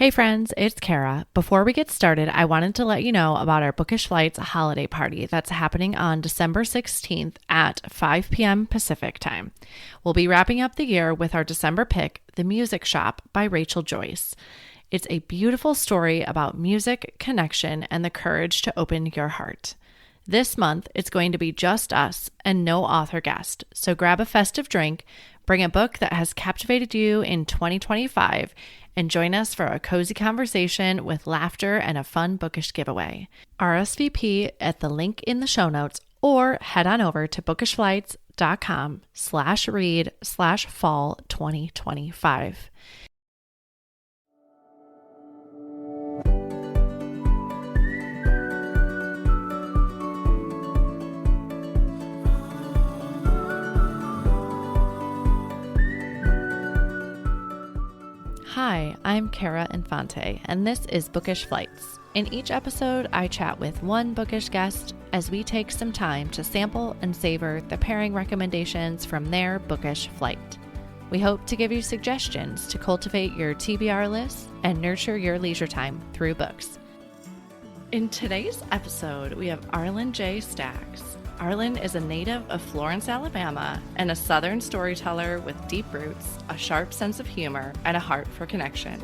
Hey friends, it's Kara. Before we get started, I wanted to let you know about our Bookish Flights holiday party that's happening on December 16th at 5 p.m. Pacific time. We'll be wrapping up the year with our December pick, The Music Shop by Rachel Joyce. It's a beautiful story about music, connection, and the courage to open your heart. This month, it's going to be just us and no author guest, so grab a festive drink, bring a book that has captivated you in 2025, and join us for a cozy conversation with laughter and a fun bookish giveaway. RSVP at the link in the show notes or head on over to bookishflights.com/read/fall 2025. Hi, I'm Kara Infante, and this is Bookish Flights. In each episode, I chat with one bookish guest as we take some time to sample and savor the pairing recommendations from their bookish flight. We hope to give you suggestions to cultivate your TBR list and nurture your leisure time through books. In today's episode, we have Arlon J. Staggs. Arlon is a native of Florence, Alabama, and a Southern storyteller with deep roots, a sharp sense of humor, and a heart for connection.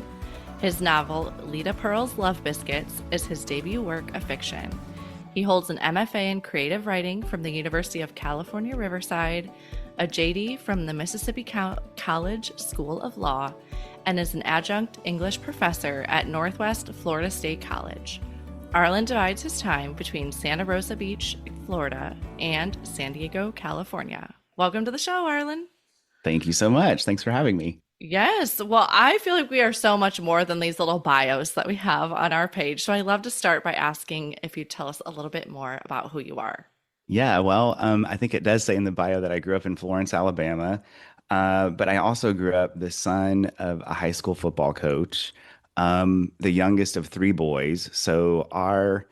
His novel, Lita Pearl's Love Biscuits, is his debut work of fiction. He holds an MFA in creative writing from the University of California, Riverside, a JD from the Mississippi College School of Law, and is an adjunct English professor at Northwest Florida State College. Arlon divides his time between Santa Rosa Beach, Florida, and San Diego, California. Welcome to the show, Arlon. Thank you so much. Thanks for having me. Yes. Well, I feel like we are so much more than these little bios that we have on our page. So I'd love to start by asking if you tell us a little bit more about who you are. I think it does say in the bio that I grew up in Florence, Alabama, but I also grew up the son of a high school football coach, the youngest of three boys. So our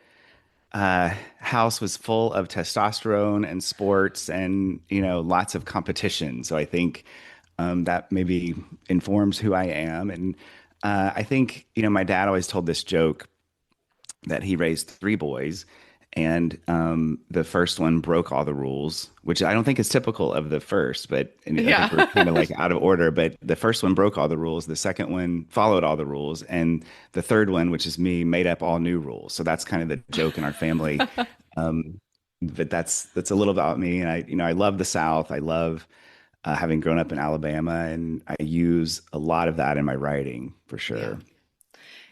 house was full of testosterone and sports and, lots of competition. So I think that maybe informs who I am. And I think, my dad always told this joke that he raised three boys, and the first one broke all the rules, which I don't think is typical of the first, but and I think we're Yeah. kind of like out of order. But the first one broke all the rules, the second one followed all the rules, and the third one, which is me, made up all new rules. So that's kind of the joke in our family. Um, but that's a little about me, and I love the South. I love having grown up in Alabama, and I use a lot of that in my writing for Yeah. sure.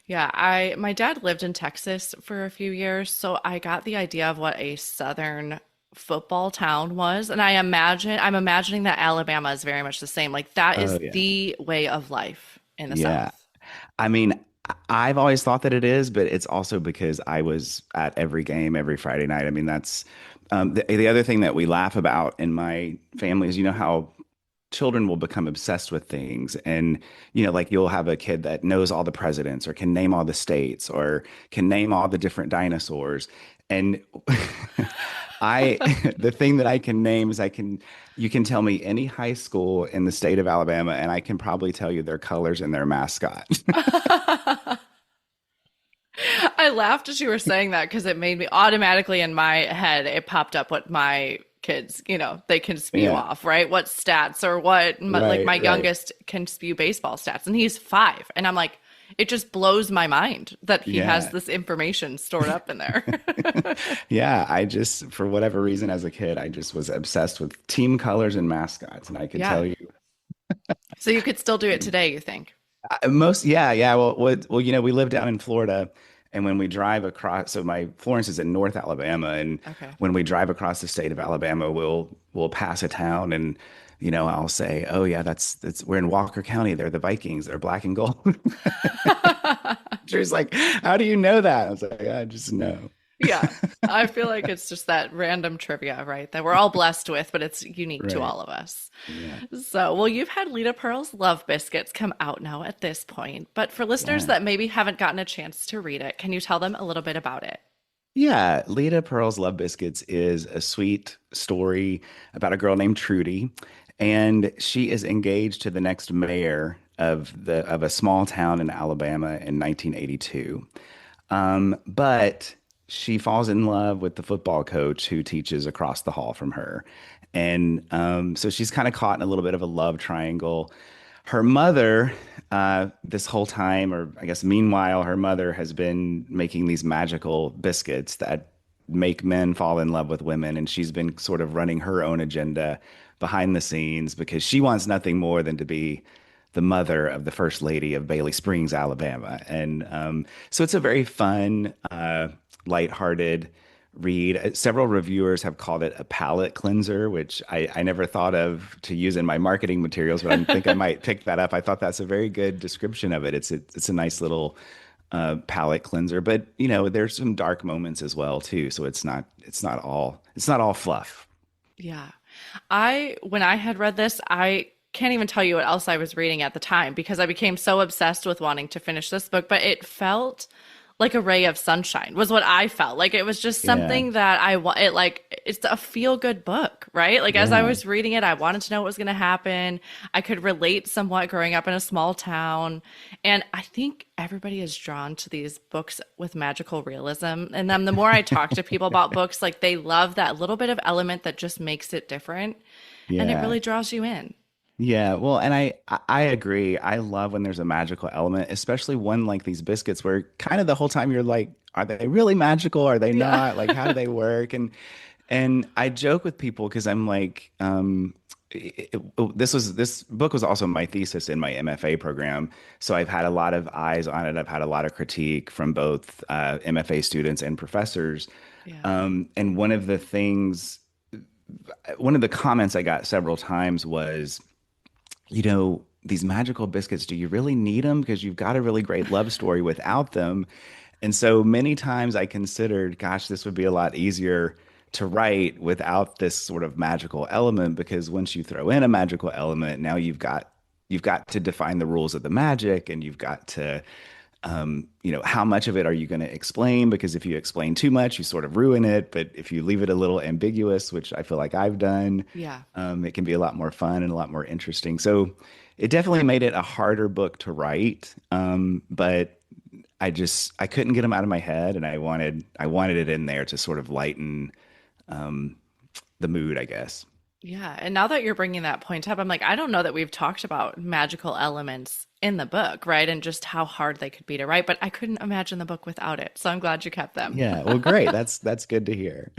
Yeah, my dad lived in Texas for a few years, so I got the idea of what a southern football town was, and I'm imagining that Alabama is very much the same. Like that Oh is yeah. the way of life in the Yeah. South. I mean, I've always thought that it is, but it's also because I was at every game every Friday night. I mean, that's the other thing that we laugh about in my family is, how children will become obsessed with things. And, like you'll have a kid that knows all the presidents or can name all the states or can name all the different dinosaurs. And I, the thing that I can name is you can tell me any high school in the state of Alabama, and I can probably tell you their colors and their mascot. I laughed as you were saying that because it made me automatically in my head, it popped up what my kids, they can spew Yeah, off, right? What stats or what, like right, my right. youngest can spew baseball stats and he's 5. And I'm like, it just blows my mind that he has Yeah. this information stored up in there. Yeah, I just, for whatever reason, as a kid, I just was obsessed with team colors and mascots. And I could Yeah. tell you So you could still do it today, you think? yeah, yeah. Well, we live down in Florida, and when we drive across, so my Florence is in North Alabama, and Okay. when we drive across the state of Alabama, we'll pass a town, and I'll say, oh yeah, that's we're in Walker County. They're the Vikings. They're black and gold. Drew's like, how do you know that? I was like, I just know. Yeah. I feel like it's just that random trivia, right? That we're all blessed with, but it's unique to Right. all of us. Yeah. So, well, you've had Lita Pearl's Love Biscuits come out now at this point, but for listeners Yeah. that maybe haven't gotten a chance to read it, can you tell them a little bit about it? Yeah, Lita Pearl's Love Biscuits is a sweet story about a girl named Trudy, and she is engaged to the next mayor of a small town in Alabama in 1982. But she falls in love with the football coach who teaches across the hall from her. And so she's kind of caught in a little bit of a love triangle. Her mother, this whole time, or I guess meanwhile, her mother has been making these magical biscuits that make men fall in love with women. And she's been sort of running her own agenda behind the scenes because she wants nothing more than to be the mother of the first lady of Bailey Springs, Alabama. And so it's a very fun, lighthearted read. Several reviewers have called it a palate cleanser, which I never thought of to use in my marketing materials, but I think I might pick that up. I thought that's a very good description of it. It's a nice little palate cleanser, but you know, there's some dark moments as well too. So it's not all fluff. Yeah. When I had read this, I can't even tell you what else I was reading at the time because I became so obsessed with wanting to finish this book, but it felt like a ray of sunshine was what I felt. Like it was just Yeah, something that I want it like it's a feel good book, right? Like as I yeah, was reading it, I wanted to know what was going to happen. I could relate somewhat growing up in a small town. And I think everybody is drawn to these books with magical realism. And then the more I talk to people about books, like they love that little bit of element that just makes it different and it yeah. really draws you in. Yeah, well, and I agree. I love when there's a magical element, especially one like these biscuits where kind of the whole time you're like, are they really magical? Are they Yeah. not? Like, how do they work? And I joke with people because I'm like, this book was also my thesis in my MFA program, so I've had a lot of eyes on it. I've had a lot of critique from both MFA students and professors. Yeah. And one of the comments I got several times was, you know, these magical biscuits, do you really need them? Because you've got a really great love story without them. And so many times I considered, gosh, this would be a lot easier to write without this sort of magical element, because once you throw in a magical element, now you've got to define the rules of the magic, and you've got to you know, how much of it are you going to explain? Because if you explain too much, you sort of ruin it. But if you leave it a little ambiguous, which I feel like I've done, Yeah. it can be a lot more fun and a lot more interesting. So it definitely made it a harder book to write. But I couldn't get them out of my head, and I wanted it in there to sort of lighten the mood, I guess. Yeah. And now that you're bringing that point up, I'm like, I don't know that we've talked about magical elements in the book, right? And just how hard they could be to write, but I couldn't imagine the book without it. So I'm glad you kept them. Yeah, well, great. That's good to hear.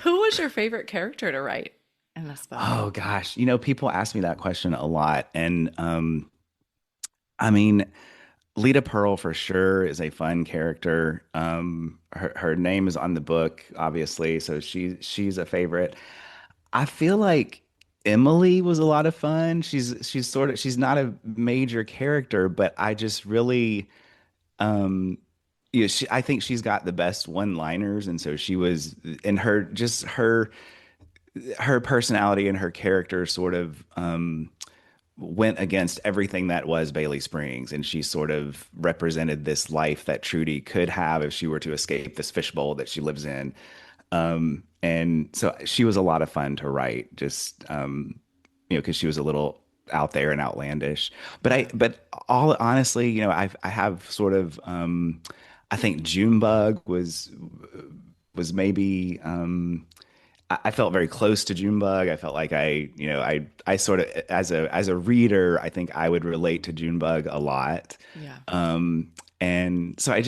Who was your favorite character to write in this book? Oh gosh, you know, people ask me that question a lot, and I mean, Lita Pearl for sure is a fun character. Her name is on the book, obviously, so she's a favorite. I feel like Emily was a lot of fun. She's not a major character, but I just really I think she's got the best one-liners, and so she was and her personality and her character sort of went against everything that was Bailey Springs, and she sort of represented this life that Trudy could have if she were to escape this fishbowl that she lives in. And so she was a lot of fun to write, just you know, because she was a little out there and outlandish. Yeah. But all honestly, you know, I have sort of I think Junebug was maybe I felt very close to Junebug. I felt like you know, I sort of as a reader, I think I would relate to Junebug a lot. Yeah. And so I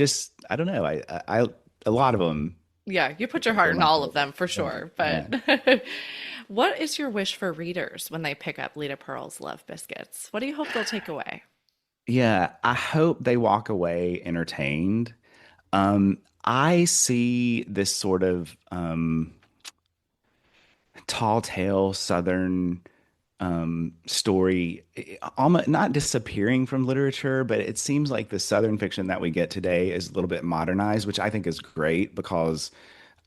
don't know, a lot of them Yeah. You put your were heart in my all of them favorite. for Yeah, sure. yeah. But what is your wish for readers when they pick up Lita Pearl's Love Biscuits? What do you hope they'll take away? Yeah, I hope they walk away entertained. I see this sort of tall tale Southern story almost not disappearing from literature, but it seems like the Southern fiction that we get today is a little bit modernized, which I think is great because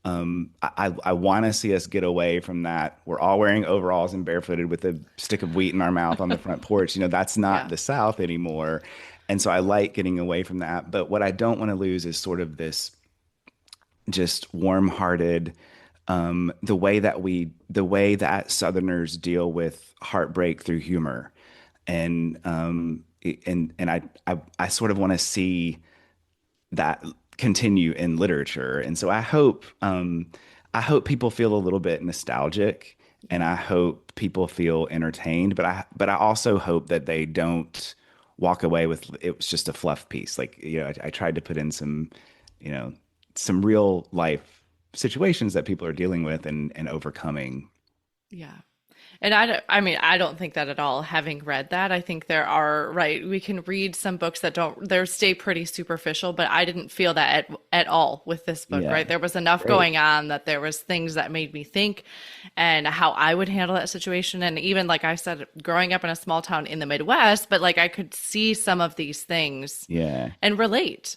I want to see us get away from that. We're all wearing overalls and barefooted with a stick of wheat in our mouth on the front porch. You know, that's not Yeah. the South anymore. And so I like getting away from that. But what I don't want to lose is sort of this just warm-hearted the way that Southerners deal with heartbreak through humor. And and I sort of want to see that continue in literature. And so I hope people feel a little bit nostalgic, and I hope people feel entertained, but I also hope that they don't walk away with it was just a fluff piece. Like, I tried to put in some, you know, some real life situations that people are dealing with and overcoming. Yeah. And I mean, I don't think that at all, having read that. I think there are, right, we can read some books that they stay pretty superficial, but I didn't feel that at all with this book, Yeah. right? There was enough Great. going on that there was things that made me think and how I would handle that situation. And even like I said, growing up in a small town in the Midwest, but like I could see some of these things Yeah. and relate.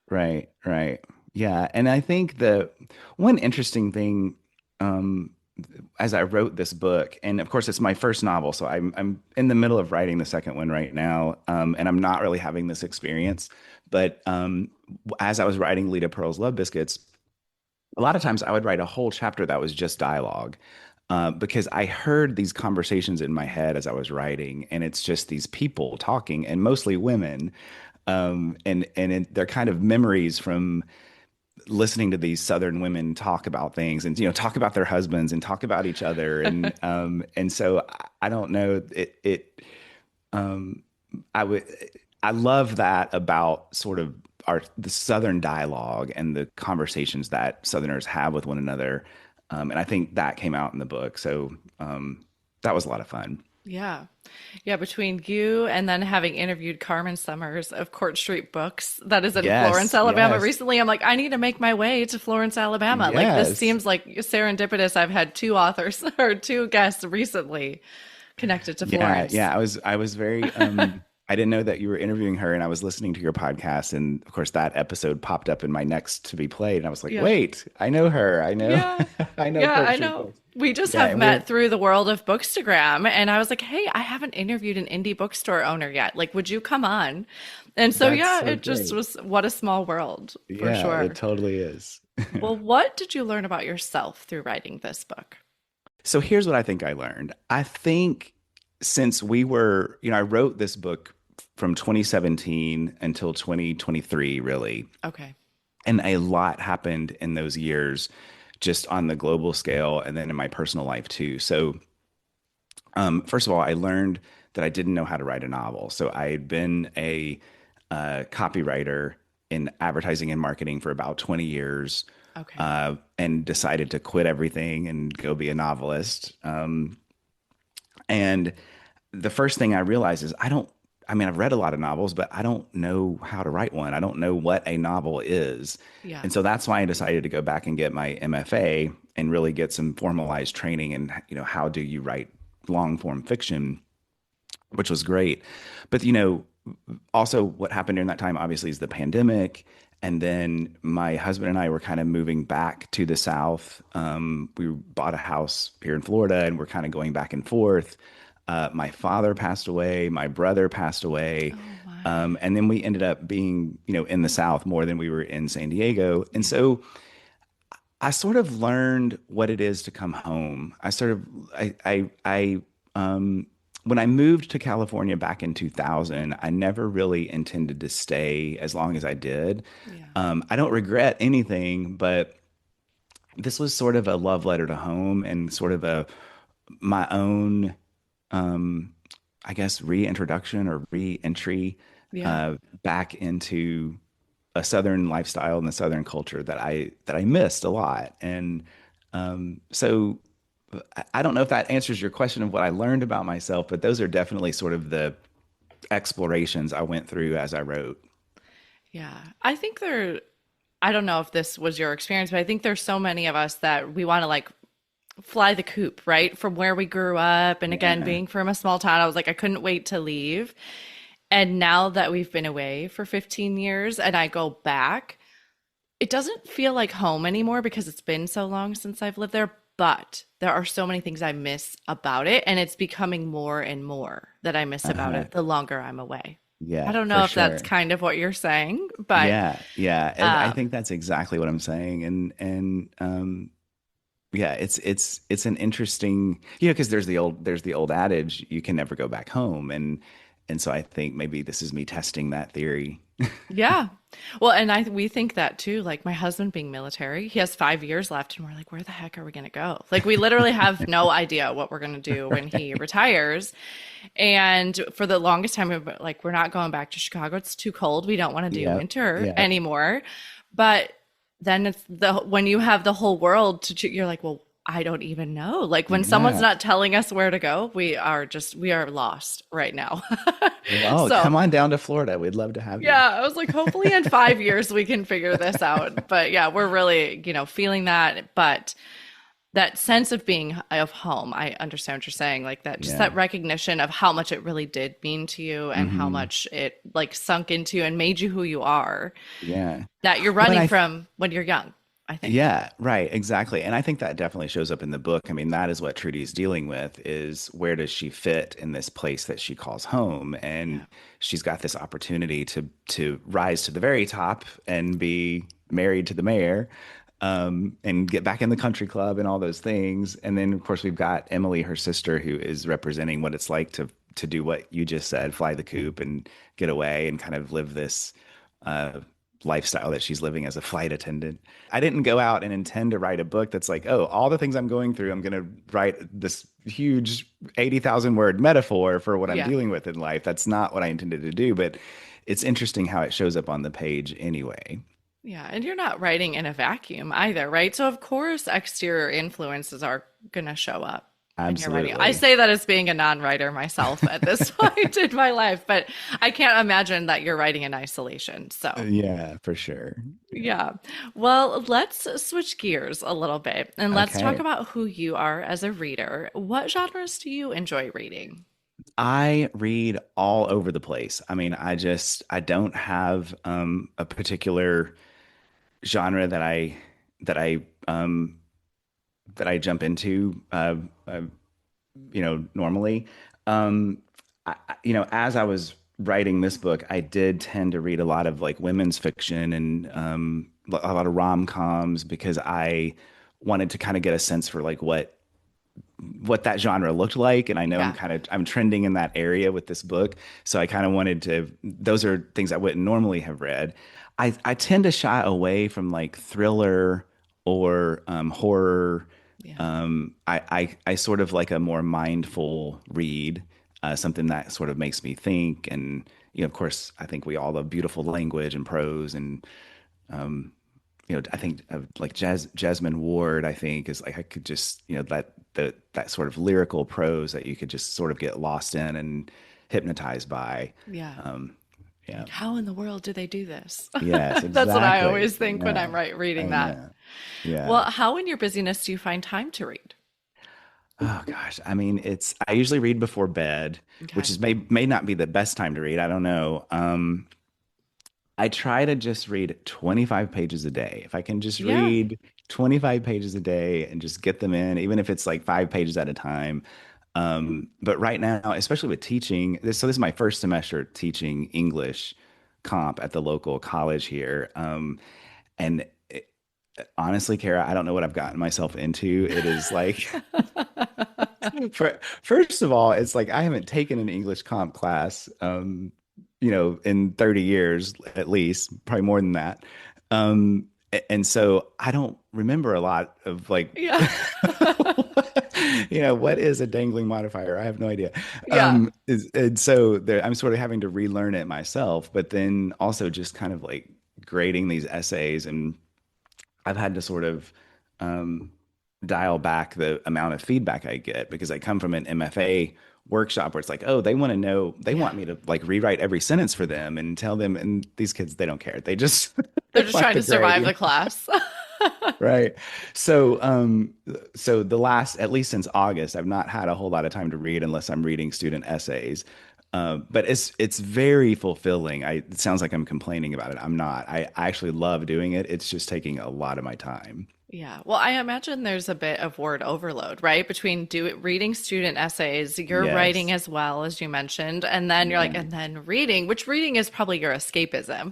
Right, right. Yeah. And I think the one interesting thing, um, as I wrote this book, and of course it's my first novel, so I'm in the middle of writing the second one right now, and I'm not really having this experience. But as I was writing Lita Pearl's Love Biscuits, a lot of times I would write a whole chapter that was just dialogue. Because I heard these conversations in my head as I was writing, and it's just these people talking, and mostly women, they're kind of memories from listening to these Southern women talk about things, and talk about their husbands and talk about each other, and so I don't know um I would I love that about sort of the Southern dialogue and the conversations that Southerners have with one another, and I think that came out in the book, so that was a lot of fun. Yeah. Yeah, between you and then having interviewed Carmen Summers of Court Street Books, that is in Florence, Yes, Alabama, yes, recently, I'm like, I need to make my way to Florence, Alabama. Like, this yes. seems like serendipitous. I've had two authors or two guests recently connected to Yeah, Florence. yeah. I was very I didn't know that you were interviewing her, and I was listening to your podcast, and of course that episode popped up in my next to be played, and I was like, Yeah. wait, I know her. I know Yeah. I know Yeah, Court I Street know. Books. We just Yeah, have and met through the world of Bookstagram. And I was like, hey, I haven't interviewed an indie bookstore owner yet. Like, would you come on? And so, that's yeah, so it just great. was what a small world for Yeah, it sure. totally is. Well, what did you learn about yourself through writing this book? So here's what I think I learned. I think since I wrote this book from 2017 until 2023, really. Okay. And a lot happened in those years, just on the global scale and then in my personal life too. So, first of all, I learned that I didn't know how to write a novel. So I had been a copywriter in advertising and marketing for about 20 years, Okay. and decided to quit everything and go be a novelist. And the first thing I realized is I mean, I've read a lot of novels, but I don't know how to write one. I don't know what a novel is. Yeah. And so that's why I decided to go back and get my MFA and really get some formalized training in, how do you write long form fiction, which was great. But, also what happened during that time, obviously, is the pandemic. And then my husband and I were kind of moving back to the South. We bought a house here in Florida, and we're kind of going back and forth. My father passed away. My brother passed away. Oh my. And then we ended up being, in the South more than we were in San Diego. And Yeah. so I sort of learned what it is to come home. When I moved to California back in 2000, I never really intended to stay as long as I did. Yeah. I don't regret anything, but this was sort of a love letter to home and sort of my own, um, I guess, reintroduction or re-entry Yeah. back into a Southern lifestyle and the Southern culture that I missed a lot. And so I don't know if that answers your question of what I learned about myself, but those are definitely sort of the explorations I went through as I wrote. Yeah. I don't know if this was your experience, but I think there's so many of us that we want to like fly the coop, right? From where we grew up. And again, Yeah. being from a small town, I was like, I couldn't wait to leave. And now that we've been away for 15 years and I go back, it doesn't feel like home anymore because it's been so long since I've lived there. But there are so many things I miss about it. And it's becoming more and more that I miss about Uh-huh. it the longer I'm away. I Yeah, don't for know if that's sure. kind of what you're saying, but Yeah, yeah. And I um, think that's exactly what I'm saying. And yeah, it's an interesting, because there's the old adage, you can never go back home. And so I think maybe this is me testing that theory. Yeah. Well, and we think that too. Like my husband being military, he has 5 years left, and we're like, where the heck are we gonna go? Like we literally have no idea what we're gonna do when he retires. And for the longest time, we were like, we're not going back to Chicago. It's too cold. We don't want to do Yeah. winter Yeah. anymore. But then it's the when you have the whole world you're like, well, I don't even know. Like when someone's Yeah. not telling us where to go, we are lost right now. Well, So come on down to Florida. We'd love to have you. yeah, I was like, hopefully in 5 years we can figure this out. But yeah, we're really, feeling that. But that sense of being of home, I understand what you're saying. Like that, just Yeah. that recognition of how much it really did mean to you and how Hmm. much it like sunk into you and made you who you are Yeah. that you're Well, and running from when you're young, I think. yeah, right, exactly. And I think that definitely shows up in the book. I mean, that is what Trudy's dealing with is where does she fit in this place that she calls home? And Yeah. she's got this opportunity to rise to the very top and be married to the mayor, and get back in the country club and all those things. And then of course we've got Emily, her sister, who is representing what it's like to do what you just said, fly the coop and get away and kind of live this uh, lifestyle that she's living as a flight attendant. I didn't go out and intend to write a book that's like, oh, all the things I'm going through, I'm going to write this huge 80,000 word metaphor for what I'm Yeah. dealing with in life. That's not what I intended to do, but it's interesting how it shows up on the page anyway. Yeah. And you're not writing in a vacuum either, right? So, of course, exterior influences are going to show up when you're writing. I Absolutely. say that as being a non writer myself at this point in my life, but I can't imagine that you're writing in isolation. So, Yeah, for sure. Yeah. yeah. Well, let's switch gears a little bit and let's talk Okay. about who you are as a reader. What genres do you enjoy reading? I read all over the place. I mean, I don't have a particular genre that I um that I jump into uh normally. As I was writing this book, I did tend to read a lot of like women's fiction and a lot of rom-coms because I wanted to kind of get a sense for like what that genre looked like. And I know Yeah. I'm trending in that area with this book. So I kind of wanted to, those are things I wouldn't normally have read. I tend to shy away from like thriller or horror. Yeah. I sort of like a more mindful read, something that sort of makes me think. And, of course, I think we all love beautiful language and prose and, I think of like Jasmine Ward, I think is like I could just, that sort of lyrical prose that you could just sort of get lost in and hypnotized by. Yeah. Um, yeah. Like, how in the world do they do this? Yes, That's what I exactly. always think when I'm Yeah. reading I that. know. Yeah. Well, how in your busyness do you find time to read? Oh gosh. I mean, I usually read before bed, which Okay. is may not be the best time to read. I don't know. I try to just read 25 pages a day. If I can just Yeah. read 25 pages a day and just get them in, even if it's like 5 pages at a time. But right now, especially with teaching, so this is my first semester teaching English comp at the local college here. And honestly, Kara, I don't know what I've gotten myself into. It is like, first of all, it's like I haven't taken an English comp class, in 30 years at least, probably more than that. And so I don't remember a lot of like, Yeah. what is a dangling modifier? I have no idea. Yeah. And so I'm sort of having to relearn it myself, but then also just kind of like grading these essays and I've had to sort of um, dial back the amount of feedback I get because I come from an MFA workshop where it's like, oh, they want to know, they Yeah. want me to like rewrite every sentence for them and tell them, and these kids, they don't care. They just They're they just want trying the to grade, survive the class. right? So the last, at least since August, I've not had a whole lot of time to read unless I'm reading student essays. But it's very fulfilling. It sounds like I'm complaining about it. I'm not. I actually love doing it. It's just taking a lot of my time. Yeah. Well, I imagine there's a bit of word overload, right? Between reading student essays, you're writing Yes. as well, as you mentioned, and then you're like, Yeah. and then reading, which reading is probably your escapism.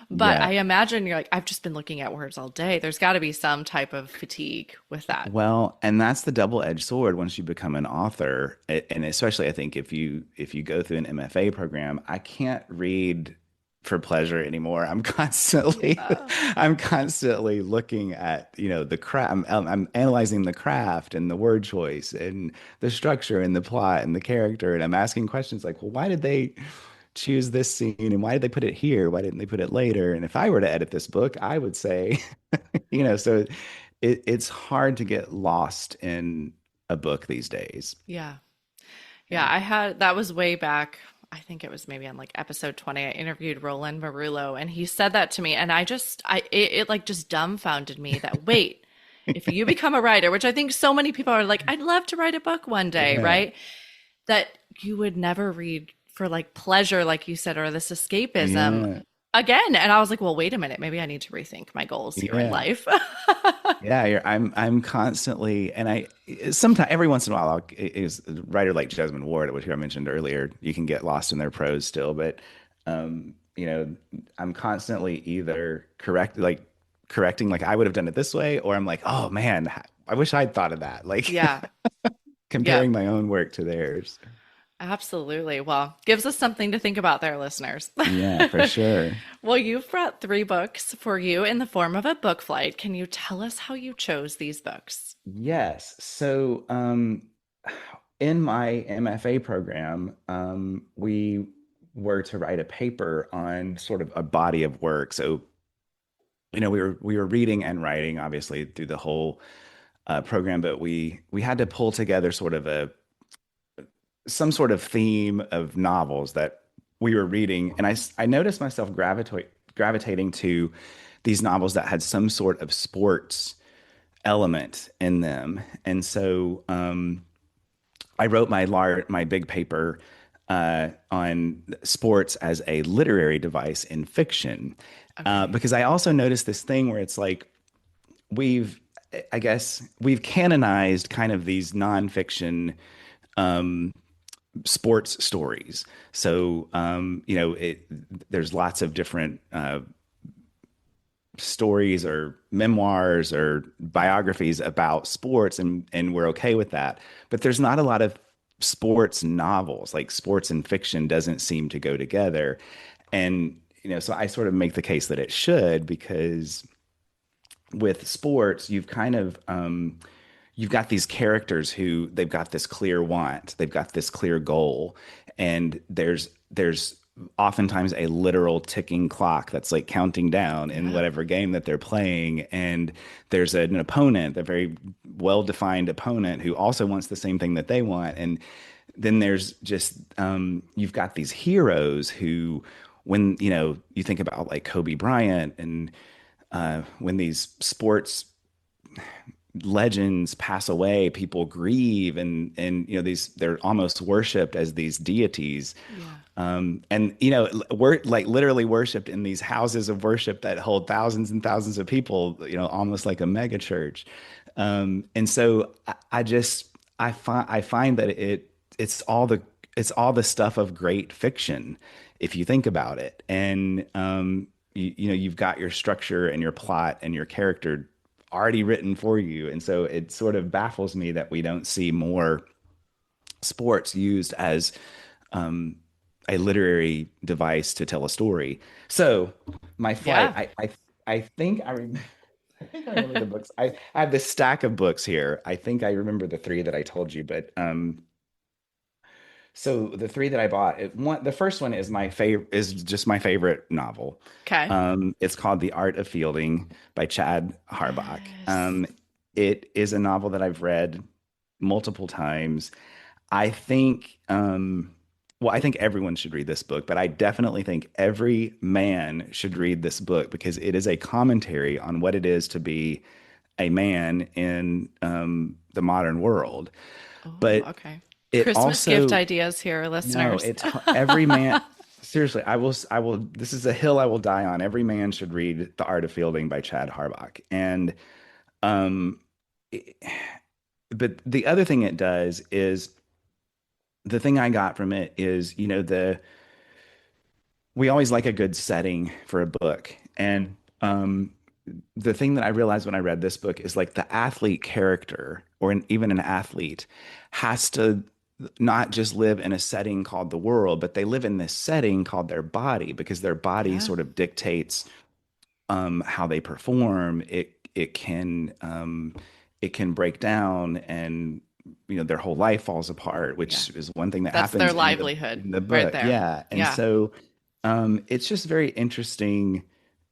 But Yeah. I imagine you're like, I've just been looking at words all day. There's got to be some type of fatigue with that. Well, and that's the double-edged sword once you become an author, and especially I think if you go through an MFA program, I can't read for pleasure anymore. I'm constantly Yeah. I'm constantly looking at, the craft. I'm analyzing the craft and the word choice and the structure and the plot and the character, and I'm asking questions like, well, why did they choose this scene and why did they put it here? Why didn't they put it later? And if I were to edit this book, I would say, so it's hard to get lost in a book these days. Yeah. Yeah. Yeah. I had, that was way back. I think it was maybe on like episode 20. I interviewed Roland Marullo and he said that to me. And it like just dumbfounded me that, wait, if you become a writer, which I think so many people are like, I'd love to write a book one day, Yeah. right? That you would never read for like pleasure, like you said, or this escapism Yeah. again. And I was like, well, wait a minute. Maybe I need to rethink my goals here in Yeah. life. Yeah, I'm constantly, and I sometimes every once in a while is a writer like Jesmyn Ward, which I mentioned earlier, you can get lost in their prose still, but um, you know, I'm constantly either correcting like I would have done it this way, or I'm like, oh man, I wish I'd thought of that, like Yeah. Yeah. comparing my own work to theirs. Absolutely. Well, gives us something to think about there, listeners. Yeah, for sure. Well, you've brought three books for you in the form of a book flight. Can you tell us how you chose these books? Yes. So, in my MFA program, we were to write a paper on sort of a body of work. So, we were reading and writing, obviously, through the whole program, but we had to pull together sort of a some sort of theme of novels that we were reading, and I noticed myself gravitating to these novels that had some sort of sports element in them. And so I wrote my big paper on sports as a literary device in fiction, Okay. because I also noticed this thing where it's like we've, I guess, we've canonized kind of these nonfiction sports stories. So, there's lots of different stories or memoirs or biographies about sports, and we're okay with that, but there's not a lot of sports novels. Like sports and fiction doesn't seem to go together. And so I sort of make the case that it should, because with sports you've got these characters who they've got this clear want, they've got this clear goal, and there's oftentimes a literal ticking clock that's like counting down in Yeah. whatever game that they're playing, and there's an opponent, a very well-defined opponent who also wants the same thing that they want, and then there's just you've got these heroes who, when you think about like Kobe Bryant, and when these sports legends pass away, people grieve, and these they're almost worshipped as these deities. Yeah. And we're like literally worshipped in these houses of worship that hold thousands and thousands of people, almost like a mega church. And so I find that it's all the stuff of great fiction, if you think about it. And you've got your structure and your plot and your character already written for you. And so it sort of baffles me that we don't see more sports used as a literary device to tell a story. So my flight, Yeah. I think I remember. I think I remember the books. I have this stack of books here. I think I remember the three that I told you, but so the three that I bought, the first one is my favorite, is just my favorite novel. Okay. It's called The Art of Fielding by Chad Harbach. Yes. It is a novel that I've read multiple times. I think, well, I think everyone should read this book, but I definitely think every man should read this book, because it is a commentary on what it is to be a man in the modern world. Oh, But okay. it Christmas gift also, ideas here, no, listeners. every man, seriously, I will, this is a hill I will die on. Every man should read The Art of Fielding by Chad Harbach. And Um, but the other thing it does is the thing I got from it is, we always like a good setting for a book. And the thing that I realized when I read this book is like the athlete character even an athlete has to not just live in a setting called the world, but they live in this setting called their body because their body Yeah. sort of dictates how they perform. It can break down and their whole life falls apart, Yeah. which is one thing that That's their happens livelihood in the right book. there. Yeah. And Yeah. so it's just very interesting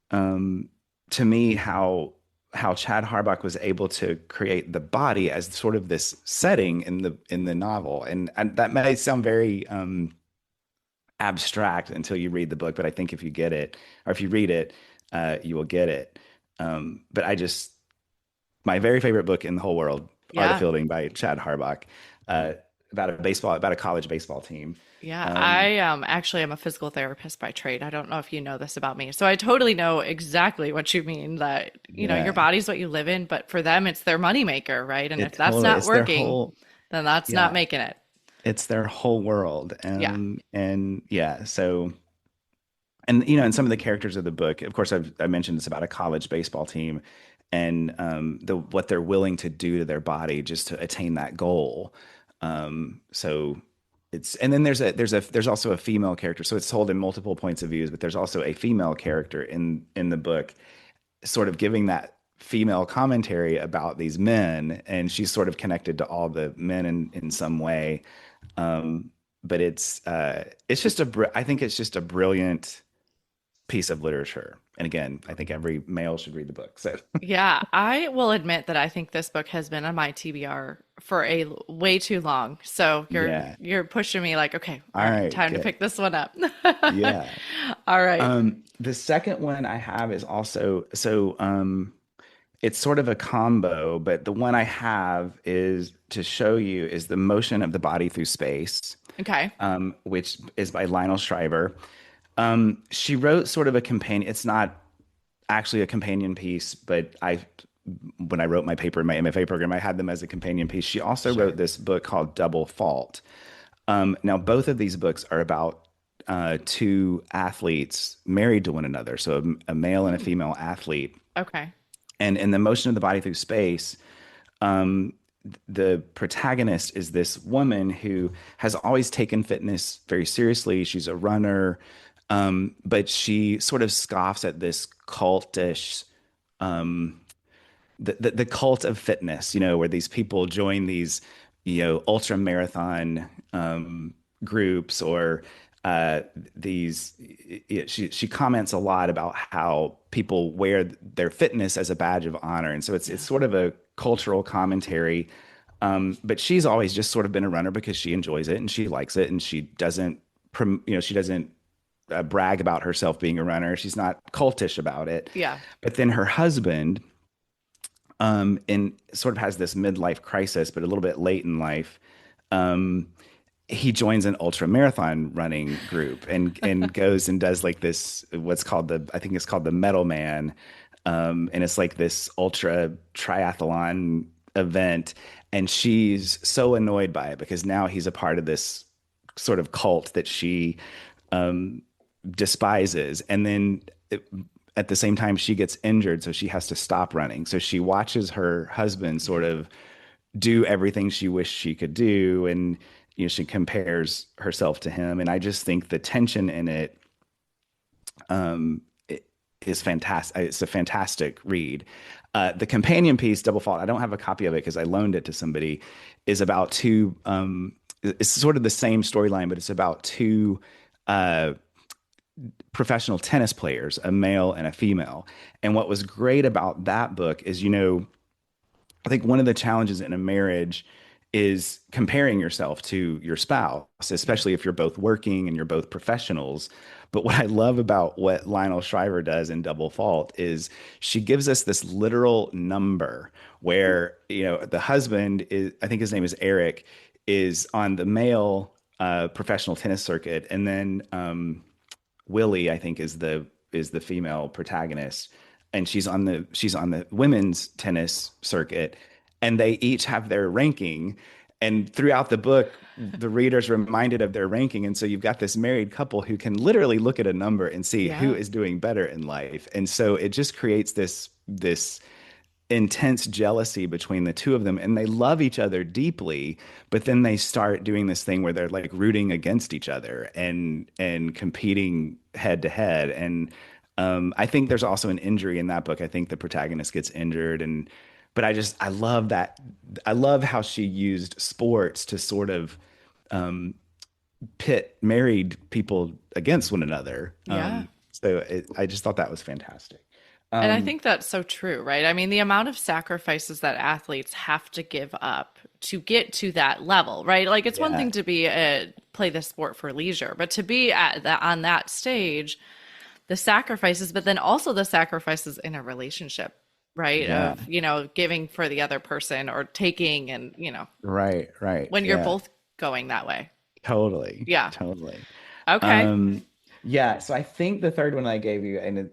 um, to me how Chad Harbach was able to create the body as sort of this setting in the novel, and that may sound very abstract until you read the book, but I think if you get it or if you read it, you will get it. But my very favorite book in the whole world, Art of Yeah. Fielding by Chad Harbach, uh, about a college baseball team. Yeah, Um, I actually am a physical therapist by trade. I don't know if you know this about me. So I totally know exactly what you mean that, your yeah, body's what you live in, but for them it's their moneymaker, right? And if that's not it's their working, whole then that's not yeah, making it. it's their whole world. Yeah. And yeah, so and some of the characters of the book, of course, I mentioned it's about a college baseball team and what they're willing to do to their body just to attain that goal. So and then there's also a female character. So it's told in multiple points of views, but there's also a female character in the book, sort of giving that female commentary about these men, and she's sort of connected to all the men in some way. Um, but it's just I think it's just a brilliant piece of literature. And again, I think every male should read the book. So Yeah, I will admit that I think this book has been on my TBR for way too long. So you're yeah. you're pushing me like, okay, all All right, right, time to good. pick this one up. Yeah. All right. The second one I have is also it's sort of a combo, but the one I have is to show you is The Motion of the Body Through Space, Okay. which is by Lionel Shriver. She wrote sort of a companion. It's not actually a companion piece, but when I wrote my paper in my MFA program, I had them as a companion piece. She also wrote Sure. this book called Double Fault. Now, both of these books are about two athletes married to one another, so a male and a Hmm. female athlete. Okay. And in The Motion of the Body Through Space, um, the protagonist is this woman who has always taken fitness very seriously. She's a runner, but she sort of scoffs at this cultish, the cult of fitness, where these people join these, ultra marathon groups or these. She comments a lot about how people wear their fitness as a badge of honor, and so it's Yeah. sort of a cultural commentary. But she's always just sort of been a runner because she enjoys it and she likes it, and she doesn't brag about herself being a runner. She's not cultish about it. Yeah. But then her husband and sort of has this midlife crisis, but a little bit late in life. Um, he joins an ultra marathon running group and goes and does like this what's called I think it's called the Metal Man, and it's like this ultra triathlon event, and she's so annoyed by it because now he's a part of this sort of cult that she despises, and then at the same time she gets injured, so she has to stop running. So she watches her husband sort Yeah. of do everything she wished she could do, and she compares herself to him. And I just think the tension in it, um, is fantastic. It's a fantastic read. The companion piece, Double Fault, I don't have a copy of it because I loaned it to somebody, is about two. It's sort of the same storyline, but it's about two uh, professional tennis players, a male and a female. And what was great about that book is, I think one of the challenges in a marriage is comparing yourself to your spouse, Yeah. especially if you're both working and you're both professionals. But what I love about what Lionel Shriver does in Double Fault is she gives us this literal number where, the husband is, I think his name is Eric, is on the male professional tennis circuit. And then Willie, I think, is the female protagonist. and she's on the women's tennis circuit, and they each have their ranking. And throughout the book, the reader's reminded of their ranking. And so you've got this married couple who can literally look at a number and see who Yeah. is doing better in life. And so it just creates this intense jealousy between the two of them, and they love each other deeply, but then they start doing this thing where they're like rooting against each other and competing head to head. And I think there's also an injury in that book. I think the protagonist gets injured, and but I love that. I love how she used sports to sort of pit married people against one another. Yeah. I just thought that was fantastic. And I Um, think that's so true, right? I mean, the amount of sacrifices that athletes have to give up to get to that level, right? Like it's one yeah, thing to be play the sport for leisure, but to be at that on that stage, the sacrifices, but then also the sacrifices in a relationship, right? yeah, Of, giving for the other person or taking and, right, when you're yeah. both going that way. Totally, Yeah. totally. Okay. Um, yeah, so I think the third one I gave you and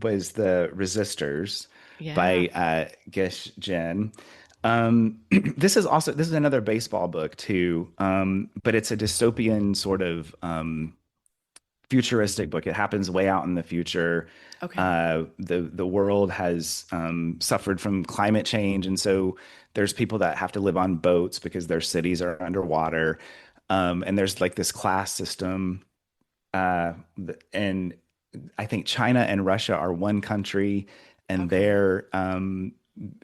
was the Resistors Yeah. by Gish Jen. This is another baseball book too, but it's a dystopian sort of futuristic book. It happens way out in the future. Okay. The world has suffered from climate change, and so there's people that have to live on boats because their cities are underwater. And there's like this class system, and I think China and Russia are one country, and Okay.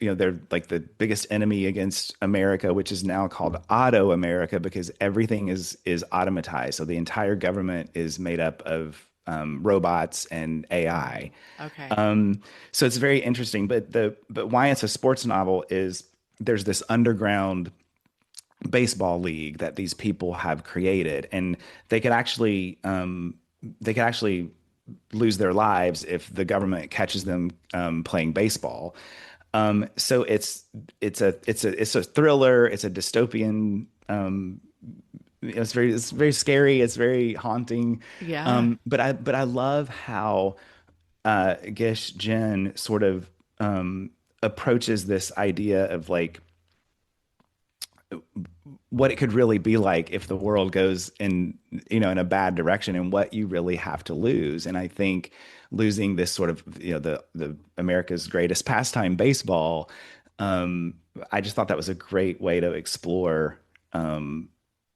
they're like the biggest enemy against America, which is now called Auto America because everything is automatized. So the entire government is made up of robots and AI. Okay. So it's very interesting. But why it's a sports novel is there's this underground baseball league that these people have created, and they could actually they could actually lose their lives if the government catches them playing baseball. So it's a thriller. It's a dystopian. It's very scary. It's very haunting. Yeah. But I love how Gish Jen sort of approaches this idea of like what it could really be like if the world goes in a bad direction and what you really have to lose. And I think losing this sort of the America's greatest pastime, baseball, um I just thought that was a great way to explore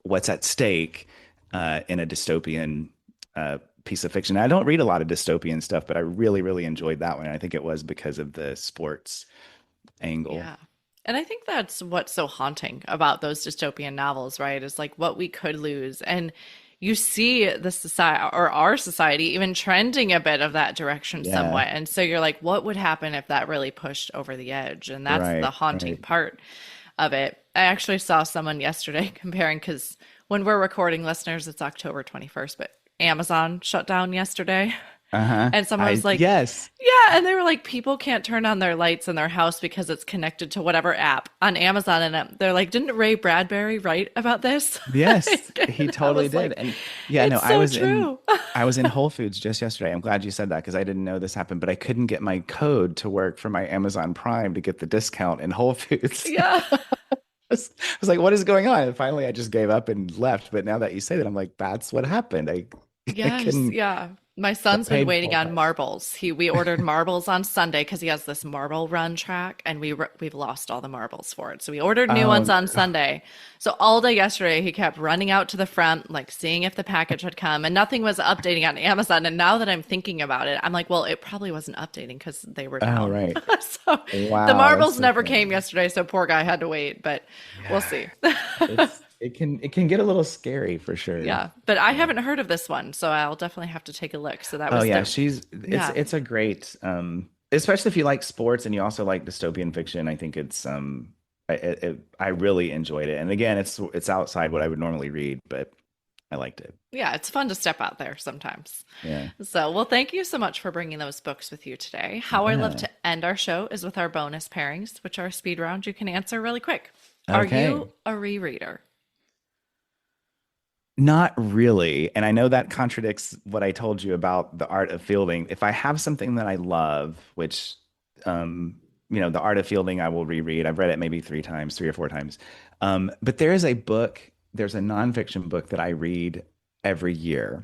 what's at stake in a dystopian piece of fiction. I don't read a lot of dystopian stuff, but I really really enjoyed that one. I think it was because of the sports angle. Yeah. And I think that's what's so haunting about those dystopian novels, right? Is like what we could lose. And you see the society or our society even trending a bit of that direction Yeah, somewhat. And so you're like, what would happen if that really pushed over the edge? And that's the right, haunting right. part of it. I actually saw someone yesterday comparing, because when we're recording, listeners, it's October 21st, but Amazon shut down yesterday. Uh-huh. And someone was I like, Yes. yeah, and they were like, people can't turn on their lights in their house because it's connected to whatever app on Amazon. And they're like, didn't Ray Bradbury write about this? Yes, he I totally was did. like, And yeah, no, it's so true. I was in Whole Foods just yesterday. I'm glad you said that because I didn't know this happened, but I couldn't get my code to work for my Amazon Prime to get the discount in Whole Foods. Yeah. I was like, what is going on? And finally I just gave up and left. But now that you say that, I'm like, that's what happened. I Yes, couldn't, yeah. My so I son's been paid waiting full on price. marbles. We ordered marbles on Sunday because he has this marble run track, and we've lost all the marbles for it. So we ordered new Oh ones on no. Sunday. So all day yesterday he kept running out to the front, like seeing if the package had come, and nothing was updating on Amazon. And now that I'm thinking about it, I'm like, well, it probably wasn't updating because they were Oh down. right. So the Wow, that's marbles so never came funny. yesterday, so poor guy had to wait, but we'll Yeah. see. It can get a little scary for sure. Yeah, but I Yeah. haven't heard of this one, so I'll definitely have to take a look. So that Oh was yeah, the she's it's yeah. it's a great especially if you like sports and you also like dystopian fiction. I think it's I really enjoyed it. And again, it's outside what I would normally read, but I liked it. Yeah, it's fun to step out there sometimes. Yeah. So, well, thank you so much for bringing those books with you today. How I love Yeah. to end our show is with our bonus pairings, which are speed round you can answer really quick. Are Okay. you a rereader? Not really. And I know that contradicts what I told you about the art of fielding. If I have something that I love, which, um, the art of fielding, I will reread. I've read it maybe three times, three or four times. But there's a nonfiction book that I read every year.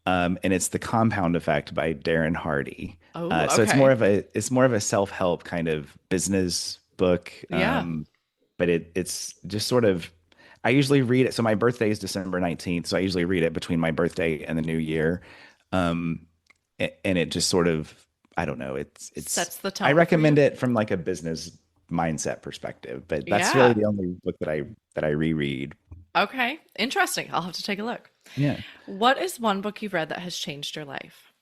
And it's The Compound Effect by Darren Hardy. Oh, So okay. it's more of a self-help kind of business book. Yeah. But it's just sort of I usually read it. So my birthday is December 19th, so I usually read it between my birthday and the new year. Um, and it just sort of I don't know, it's Sets the I tone for recommend you. it from like a business mindset perspective, but that's really Yeah. the only book that I reread. Okay. Interesting. I'll have to take a look. Yeah. What is one book you've read that has changed your life?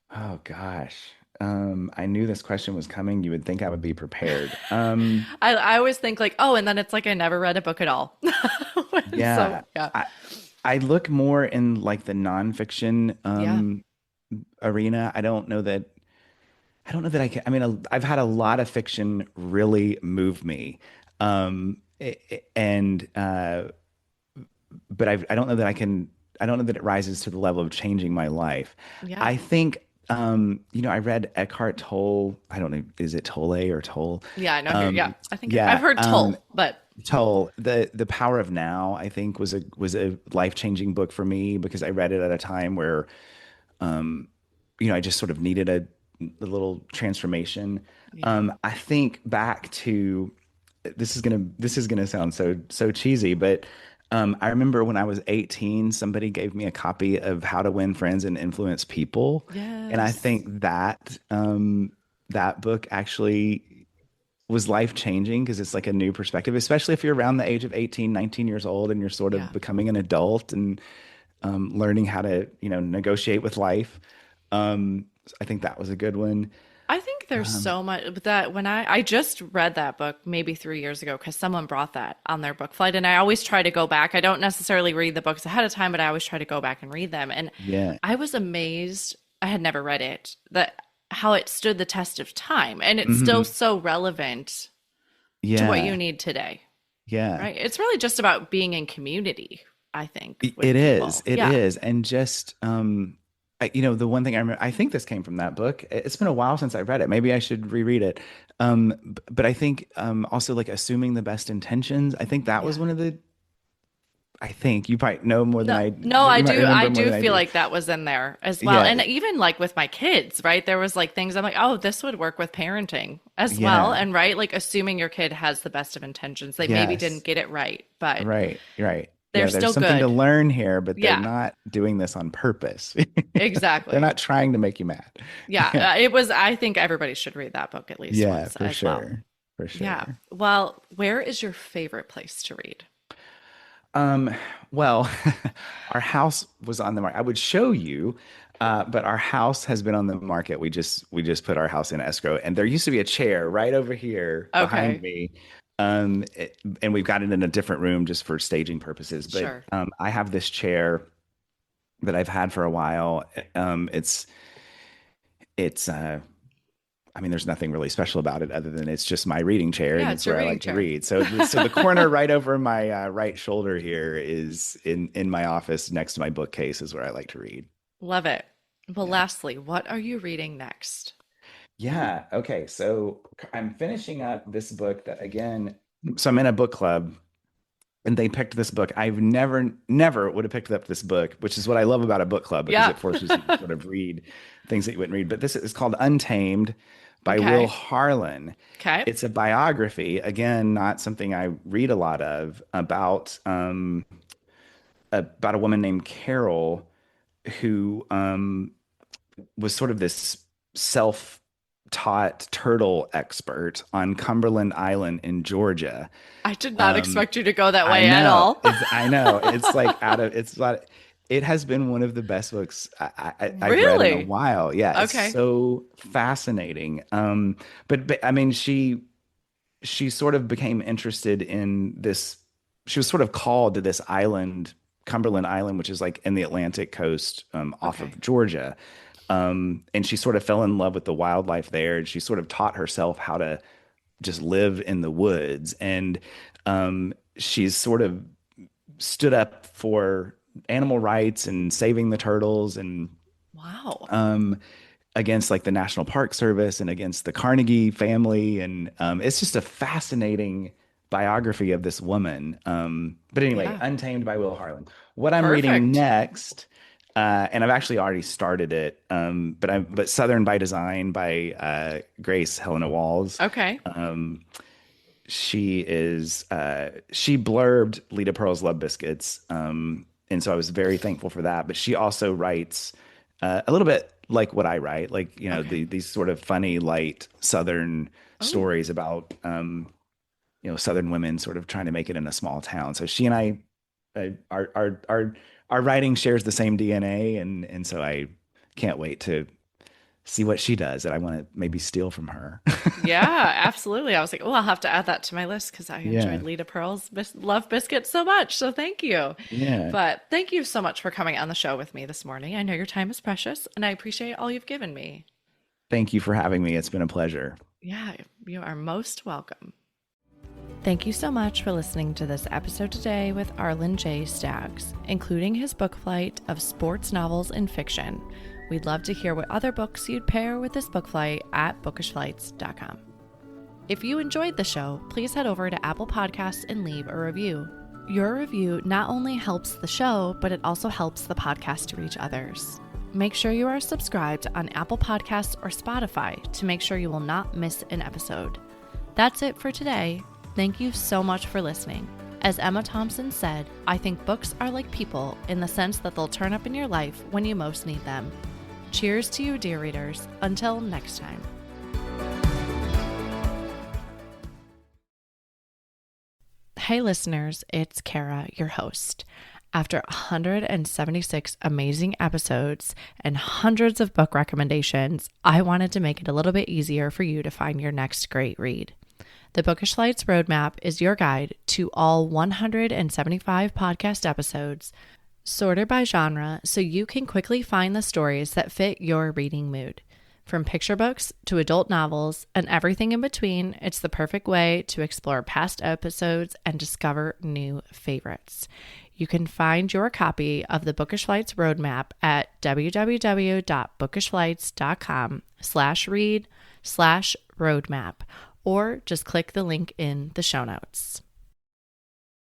Oh gosh. I knew this question was coming. You would think I would be prepared. I always think like, oh, and then it's like I never read a book at all. So, Yeah. yeah. I I look more in like the nonfiction Yeah. arena. I don't know that I can. I mean, I've had a lot of fiction really move me, and but I don't know that I can. I don't know that it rises to the level of changing my life. Yeah. I think, I read Eckhart Tolle. I don't know, is it Tolle or Tolle? Yeah, I know here. Yeah. Um, I think I've yeah, heard Toll, but Tolle. The Power of Now, I think, was a life-changing book for me because I read it at a time where I just sort of needed a little transformation. yeah. I think back to this is gonna sound so cheesy, but I remember when I was 18, somebody gave me a copy of How to Win Friends and Influence People, and I Yes. think that book actually was life changing because it's like a new perspective, especially if you're around the age of 18, 19 years old and you're sort of Yeah. becoming an adult and learning how to, negotiate with life. I think that was a good one. I think there's so much that when I just read that book maybe 3 years ago because someone brought that on their book flight, and I always try to go back. I don't necessarily read the books ahead of time, but I always try to go back and read them. And Yeah. I was amazed. I had never read it that how it stood the test of time, and it's still Hmm. so relevant to what you Yeah. need today, Yeah. right? It's really just about being in community, I think, It with is. people. It Yeah. is. And just, the one thing I remember, I think this came from that book. It's been a while since I read it. Maybe I should reread it. But I think also like assuming the best intentions. I think that was Yeah. one of the, I think you probably know more than No, I, no, you might I remember more do than I feel do. like that was in there as well. Yeah. And even like with my kids, right? There was like things I'm like, oh, this would work with parenting as well. Yeah. And right, like assuming your kid has the best of intentions. They maybe didn't Yes. get it right, but Right. Right. they're Yeah. There's still something to good. learn here, but they're Yeah, not doing this on purpose. They're exactly. not trying to make you mad. Yeah. Yeah, it was, I think everybody should read that book at least Yeah, once for as well. sure. For Yeah. sure. Well, where is your favorite place to read? Um, well, our house was on the market. I would show you, but our house has been on the market. We just put our house in escrow, and there used to be a chair right over here behind Okay, me. And we've got it in a different room just for staging purposes. But sure. I have this chair that I've had for a while. It's I mean, there's nothing really special about it other than it's just my reading chair and Yeah, it's it's your where I reading like to chair. read. So the corner right over my right shoulder here is in my office next to my bookcase is where I like to read. Love it. Well, Yeah. lastly, what are you reading next? Yeah. Okay. So I'm finishing up this book that again, so I'm in a book club and they picked this book. I've never would have picked up this book, which is what I love about a book club because Yeah. it forces you to sort of read things that you wouldn't read. But this is called Untamed by Will Okay. Harlan. Okay. It's a biography, again, not something I read a lot of, about a woman named Carol who was sort of this self-taught turtle expert on Cumberland Island in Georgia. I did not Um, expect you to go that I way at know. all. It's like it's not it has been one of the best books I've read in a Really? while. Yeah, it's Okay. so fascinating. But I mean she sort of became interested in this. She was sort of called to this island, Cumberland Island, which is like in the Atlantic coast, off Okay. of Georgia. And she sort of fell in love with the wildlife there, and she sort of taught herself how to just live in the woods. And she's sort of stood up for animal rights and saving the turtles and Wow. against like the National Park Service and against the Carnegie family. And it's just a fascinating biography of this woman. But anyway, Yeah. Untamed by Will Harlan. What I'm reading Perfect. next, and I've actually already started it, but Southern by Design by Grace Helena Walls. Okay. She blurbed Lita Pearl's Love Biscuits, and so I was very thankful for that. But she also writes a little bit like what I write, like Okay. these sort of funny, light Southern Oh, stories about Southern women sort of trying to make it in a small town. So she and I, our writing shares the same DNA, and so I can't wait to see what she does, and I want to maybe steal from her. yeah, absolutely. I was like, oh, I'll have to add that to my list because I enjoyed Yeah, Lita Pearl's Love Biscuit so much. So thank you. yeah. But thank you so much for coming on the show with me this morning. I know your time is precious and I appreciate all you've given me. Thank you for having me. It's been a pleasure. Yeah, you are most welcome. Thank you so much for listening to this episode today with Arlon J. Staggs, including his book flight of sports novels and fiction. We'd love to hear what other books you'd pair with this book flight at bookishflights.com. If you enjoyed the show, please head over to Apple Podcasts and leave a review. Your review not only helps the show, but it also helps the podcast to reach others. Make sure you are subscribed on Apple Podcasts or Spotify to make sure you will not miss an episode. That's it for today. Thank you so much for listening. As Emma Thompson said, I think books are like people in the sense that they'll turn up in your life when you most need them. Cheers to you, dear readers. Until next time. Hey listeners, it's Kara, your host. After 176 amazing episodes and hundreds of book recommendations, I wanted to make it a little bit easier for you to find your next great read. The Bookish Flights Roadmap is your guide to all 175 podcast episodes, sorted by genre so you can quickly find the stories that fit your reading mood. From picture books to adult novels and everything in between, it's the perfect way to explore past episodes and discover new favorites. You can find your copy of the Bookish Flights Roadmap at www.bookishflights.com/read/roadmap, or just click the link in the show notes.